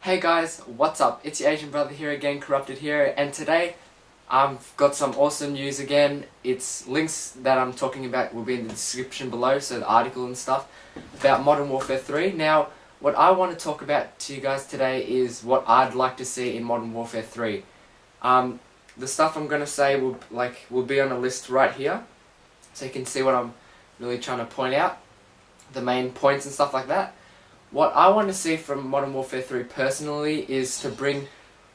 Hey guys, what's up? It's your Asian brother here again, Corrupted here, and today I've got some awesome news again. It's links that I'm talking about will be in the description below, so the article and stuff about Modern Warfare 3. Now, what I want to talk about to you guys today is what I'd like to see in Modern Warfare 3. The stuff I'm going to say will be on a list right here, so you can see what I'm really trying to point out, the main points and stuff like that. What I want to see from Modern Warfare 3 personally is to bring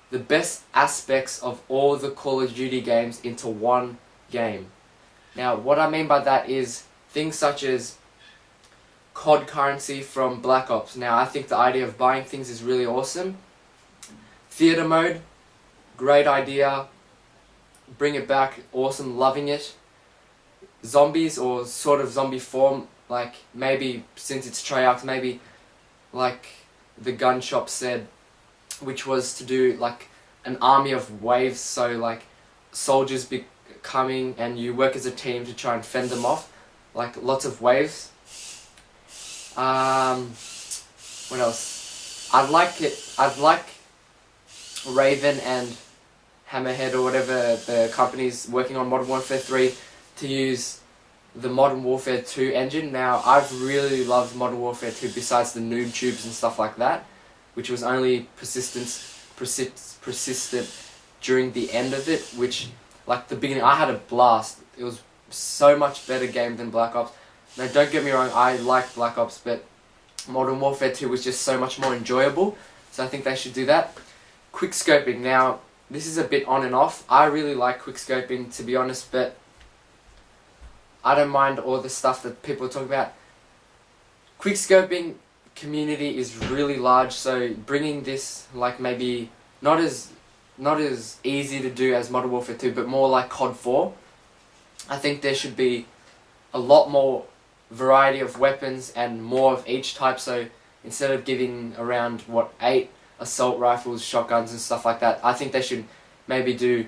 the best aspects of all the Call of Duty games into one game. Now, what I mean by that is things such as COD currency from Black Ops. Now, I think the idea of buying things is really awesome. Theater mode, great idea. Bring it back, awesome, loving it. Zombies or sort of zombie form, like maybe since it's Treyarch, maybe like the gun shop said, which was to do like an army of waves, so like soldiers be coming and you work as a team to try and fend them off, like lots of waves. What else? I'd like Raven and Hammerhead or whatever the company's working on Modern Warfare 3 to use the Modern Warfare 2 engine. Now, I've really loved Modern Warfare 2 besides the noob tubes and stuff like that, which was only persistent during the end of it, which, like the beginning, I had a blast. It was so much better game than Black Ops. Now, don't get me wrong, I liked Black Ops, but Modern Warfare 2 was just so much more enjoyable, so I think they should do that. Quickscoping. Now, this is a bit on and off. I really like quickscoping, to be honest, but I don't mind all the stuff that people talk about. Quickscoping community is really large, so bringing this like maybe not as easy to do as Modern Warfare 2, but more like COD 4. I think there should be a lot more variety of weapons and more of each type. So instead of giving around 8 assault rifles, shotguns and stuff like that, I think they should maybe do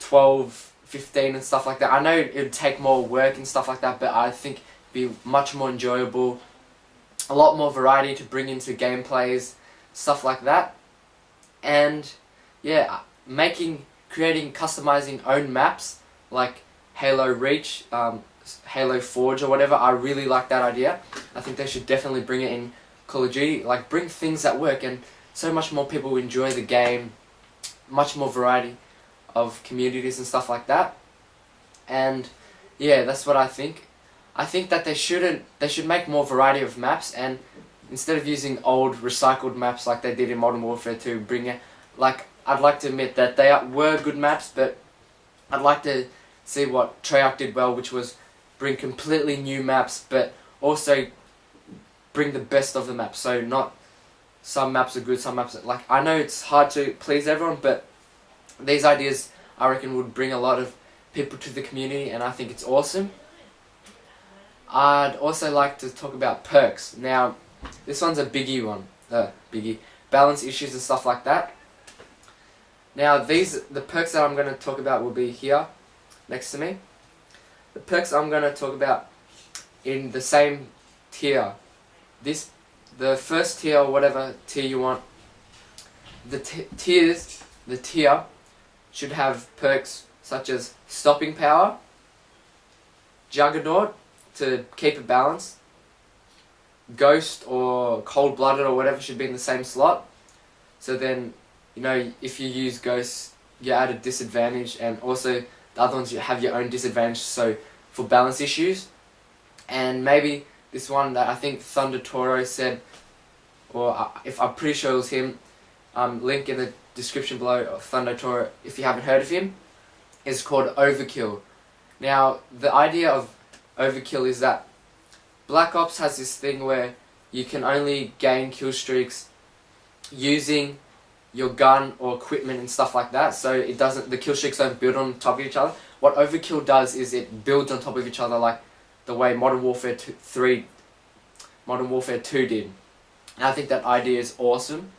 12, 15 and stuff like that. I know it would take more work and stuff like that, but I think it'd be much more enjoyable. A lot more variety to bring into gameplays, stuff like that. And yeah, creating, customizing own maps like Halo Reach, Halo Forge or whatever. I really like that idea. I think they should definitely bring it in Call of Duty. Like, bring things that work, and so much more people enjoy the game. Much more variety of communities and stuff like that. And yeah, that's what I think. I think that they should make more variety of maps, and instead of using old recycled maps like they did in Modern Warfare 2, bring it, like, I'd like to admit that they were good maps, but I'd like to see what Treyarch did well, which was bring completely new maps, but also bring the best of the maps. So not some maps are good, some maps are, like, I know it's hard to please everyone, but these ideas, I reckon, would bring a lot of people to the community, and I think it's awesome. I'd also like to talk about perks. Now, this one's a biggie one. Balance issues and stuff like that. Now, the perks that I'm going to talk about will be here, next to me. The perks I'm going to talk about in the same tier. The first tier, or whatever tier you want. The tier should have perks such as stopping power, juggernaut to keep it balanced, ghost or cold-blooded or whatever should be in the same slot. So then, you know, if you use ghosts, you're at a disadvantage, and also the other ones you have your own disadvantage, so for balance issues. And maybe this one that I think Thunder Toro said, or if I'm pretty sure it was him, link in the description below of Thunder Toro if you haven't heard of him, is called Overkill. Now, the idea of Overkill is that Black Ops has this thing where you can only gain kill streaks using your gun or equipment and stuff like that, so the kill streaks don't build on top of each other. What Overkill does is it builds on top of each other, like the way Modern Warfare 2 did. And I think that idea is awesome.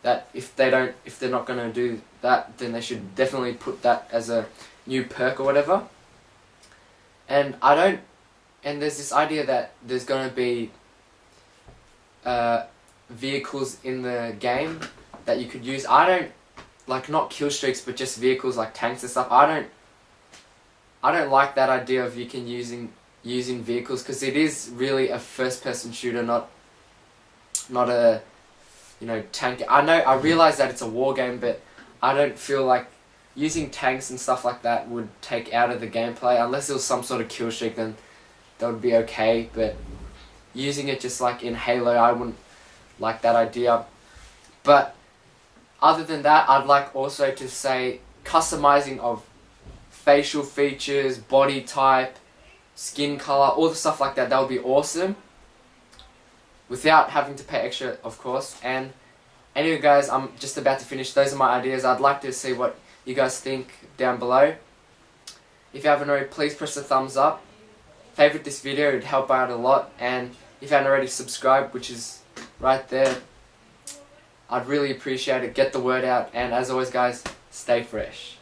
That if they're not going to do that, then they should definitely put that as a new perk or whatever. And there's this idea that there's going to be vehicles in the game that you could use. I don't like, not kill streaks, but just vehicles like tanks and stuff. I don't like that idea of you can using vehicles, because it is really a first person shooter, not a, you know, tank. I realize that it's a war game, but I don't feel like using tanks and stuff like that would take out of the gameplay. Unless it was some sort of kill streak, then that would be okay, but using it just like in Halo, I wouldn't like that idea. But other than that, I'd like also to say customizing of facial features, body type, skin color, all the stuff like that, that would be awesome. Without having to pay extra, of course. And anyway guys, I'm just about to finish. Those are my ideas. I'd like to see what you guys think down below. If you haven't already, please press the thumbs up. Favorite this video, it would help out a lot. And if you haven't already, subscribed, which is right there. I'd really appreciate it. Get the word out. And as always guys, stay fresh.